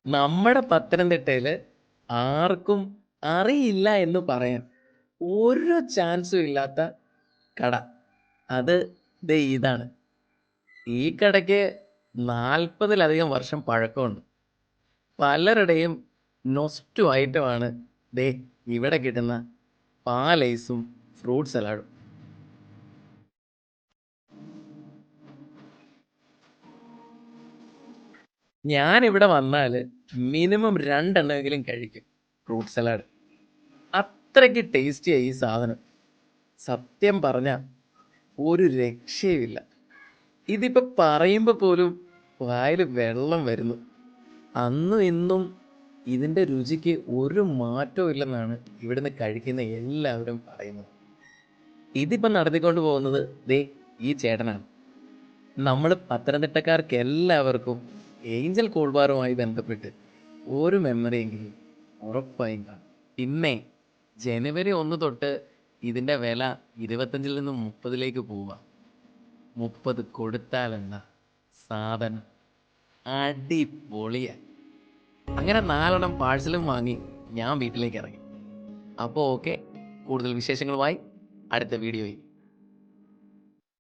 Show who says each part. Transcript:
Speaker 1: നമ്മുടെ പത്തനംതിട്ടയില് ആർക്കും അറിയില്ല എന്ന് പറയാൻ ഒരു ചാൻസും ഇല്ലാത്ത കട. അത് ദേ ഇതാണ്. ഈ കടയ്ക്ക് 40-ലധികം വർഷം പഴക്കമുണ്ട്. പലരുടെയും നൊസ്റ്റു ഐറ്റമാണ് ദേ ഇവിടെ കിട്ടുന്ന പാലൈസും ഫ്രൂട്ട് സലാഡും. ഞാനിവിടെ വന്നാല് മിനിമം 2 എണ്ണമെങ്കിലും കഴിക്കും ഫ്രൂട്ട് സലാഡ്. അത്രയ്ക്ക് ടേസ്റ്റിയാ ഈ സാധനം. സത്യം പറഞ്ഞാ ഒരു രക്ഷയുമില്ല. ഇതിപ്പോ പറയുമ്പോ പോലും വായില് വെള്ളം വരുന്നു. അന്നും ഇന്നും ഇതിന്റെ രുചിക്ക് ഒരു മാറ്റവും ഇല്ലെന്നാണ് ഇവിടുന്ന് കഴിക്കുന്ന എല്ലാവരും പറയുന്നത്. ഇതിപ്പോ നടത്തിക്കൊണ്ട് പോകുന്നത് ദേ ഈ ചേട്ടനാണ്. നമ്മൾ പത്തനംതിട്ടക്കാർക്ക് എല്ലാവർക്കും ഏഞ്ചൽ കൂൾ ബാറുമായി ബന്ധപ്പെട്ട് ഒരു മെമ്മറിയെങ്കിലും ഉറപ്പായും കാണും. പിന്നെ ജനുവരി 1 തൊട്ട് ഇതിൻ്റെ വില 25-ൽ നിന്ന് 30-ലേക്ക് പോവുക. 30 കൊടുത്താലെന്ന സാധനം അടിപൊളിയാ. അങ്ങനെ 4 എണ്ണം പാഴ്സലും വാങ്ങി ഞാൻ വീട്ടിലേക്ക് ഇറങ്ങി. അപ്പോൾ ഓക്കെ, കൂടുതൽ വിശേഷങ്ങളുമായി അടുത്ത വീഡിയോയിൽ.